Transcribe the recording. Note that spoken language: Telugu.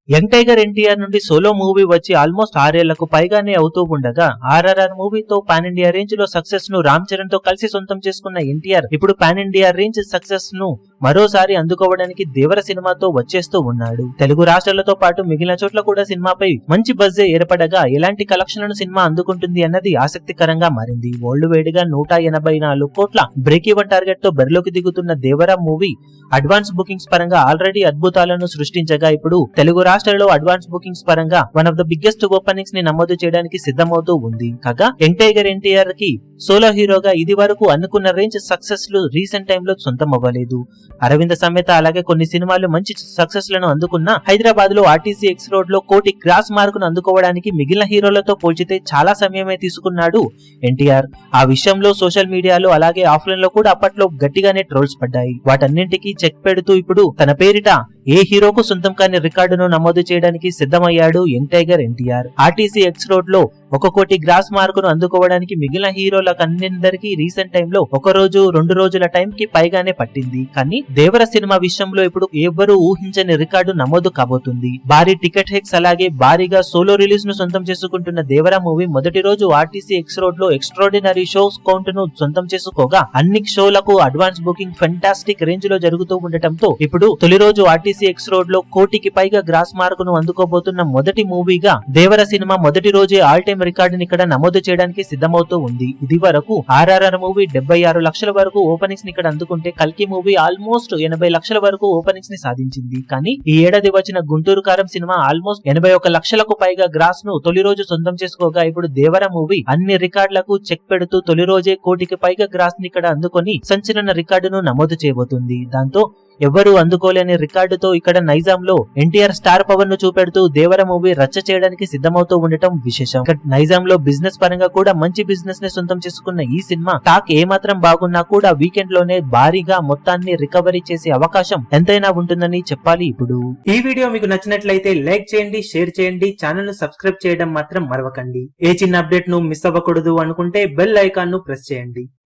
యంగ్ టైగర్ ఎన్టీఆర్ నుండి సోలో మూవీ వచ్చి ఆల్మోస్ట్ 6 ఏళ్లకు పైగానే అవుతూ ఉండగా ఆర్ఆర్ఆర్ మూవీతో పాన్ ఇండియా రేంజ్ లో సక్సెస్ ను రామ్ చరణ్ తో కలిసి సొంతం చేసుకున్న ఎన్టీఆర్ ఇప్పుడు పాన్ ఇండియా రేంజ్ సక్సెస్ ను మరోసారి అందుకోవడానికి దేవర సినిమాతో వచ్చేస్తూ ఉన్నాడు. తెలుగు రాష్ట్రాలతో పాటు మిగిలిన చోట్ల కూడా సినిమాపై మంచి బజ్జే ఏర్పడగా ఎలాంటి కలెక్షన్లను సినిమా అందుకుంటుంది అన్నది ఆసక్తికరంగా మారింది. వరల్డ్ వైడ్ గా 184 కోట్ల బ్రేక్ ఈవెన్ టార్గెట్ తో బరిలోకి దిగుతున్న దేవర మూవీ అడ్వాన్స్ బుకింగ్స్ పరంగా ఆల్రెడీ అద్భుతాలను సృష్టించగా ఇప్పుడు తెలుగు రాష్ట్రాల్లో అడ్వాన్స్ బుకింగ్స్ పరంగా one of the biggest openings ని నమోదు చేయడానికి సిద్ధమవుతూ ఉంది. కాగా యంగ్ టైగర్ ఎన్టీఆర్ కి సోలో హీరోగా ఇది వరకు అనుకున్న రేంజ్ సక్సెస్ లు రీసెంట్ టైమ్ లో సొంతం అవ్వలేదు. అరవింద సమేత అలాగే కొన్ని సినిమాలు మంచి సక్సెస్ లను అందుకున్న హైదరాబాద్ లో ఆర్టీసీ ఎక్స్ రోడ్ లో 1 కోటి క్రాస్ మార్కును అందుకోవడానికి మిగిలిన హీరోలతో పోల్చితే చాలా సమయమే తీసుకున్నాడు ఎన్టీఆర్. ఆ విషయంలో సోషల్ మీడియాలో అలాగే ఆఫ్లైన్ లో కూడా అప్పట్లో గట్టిగానే ట్రోల్స్ పడ్డాయి. వాటన్నింటికి చెక్ పెడుతూ ఇప్పుడు తన పేరిట ఏ హీరోకు సొంతం కాని రికార్డును నమోదు చేయడానికి సిద్ధమయ్యాడు young tiger NTR. RTC X road లో 1 కోటి గ్రాస్ మార్కును అందుకోవడానికి మిగిలిన హీరోలకందరికీ రీసెంట్ టైమ్ లో 1 రోజు 2 రోజుల టైం కి పైగానే పట్టింది. కానీ దేవర సినిమా విషయంలో ఇప్పుడు ఎవ్వరూ ఊహించని రికార్డు నమోదు కాబోతుంది. భారీ టికెట్ హెక్స్ అలాగే భారీగా సోలో రిలీజ్ ను సొంతం చేసుకుంటున్న దేవర మూవీ మొదటి రోజు ఆర్టీసీ ఎక్స్ రోడ్ లో ఎక్స్ట్రాడినరీ షోస్ కౌంట్ ను సొంతం చేసుకోగా అన్ని షోలకు అడ్వాన్స్ బుకింగ్ ఫెంటాస్టిక్ రేంజ్ లో జరుగుతూ ఉండటంతో ఇప్పుడు తొలి రోజు ఆర్టీసీ ఎక్స్ రోడ్ లో 1 కోటికి పైగా గ్రాస్ మార్కును అందుకోబోతున్న మొదటి మూవీగా దేవర సినిమా మొదటి రోజే ఆల్ టైమ్ రికార్డుని ఇక్కడ నమోదు చేయడానికి సిద్ధమవుతూ ఉంది. ఇది వరకు ఆర్ఆర్ఆర్ మూవీ 76 లక్షల వరకు ఓపెనింగ్స్ ని ఇక్కడ అందుకుంటే కల్కి మూవీ ఆల్మోస్ట్ 80 లక్షల వరకు ఓపెనింగ్స్ ని సాధించింది. కానీ ఈ ఏడాది వచ్చిన గుంటూరు కారం సినిమా ఆల్మోస్ట్ 81 లక్షలకు పైగా గ్రాస్ ను తొలి రోజు సొంతం చేసుకోగా ఇప్పుడు దేవర మూవీ అన్ని రికార్డులకు చెక్ పెడుతూ తొలి రోజే 1 కోటికి పైగా గ్రాస్ ని ఇక్కడ అందుకొని సంచలన రికార్డును నమోదు చేయబోతుంది. దాంతో ఎవ్వరూ అందుకోలేని రికార్డుతో ఇక్కడ నైజాంలో ఎన్టీఆర్ స్టార్ పవర్ ను చూపెడుతూ దేవర మూవీ రచ్చ చేయడానికి సిద్ధమవుతూ ఉండటం విశేషం. నైజాంలో బిజినెస్ పరంగా కూడా మంచి బిజినెస్ ని సొంతం చేసుకున్న ఈ సినిమా టాక్ ఏమాత్రం బాగున్నా కూడా వీకెండ్ లోనే భారీగా మొత్తాన్ని రికవరీ చేసే అవకాశం ఎంతైనా ఉంటుందని చెప్పాలి. ఇప్పుడు ఈ వీడియో మీకు నచ్చినట్లయితే లైక్ చేయండి, షేర్ చేయండి, ఛానల్ ను సబ్స్క్రైబ్ చేయడం మాత్రం మరవకండి. ఏ చిన్న అప్డేట్ ను మిస్ అవ్వకూడదు అనుకుంటే బెల్ ఐకాన్ ను ప్రెస్ చేయండి.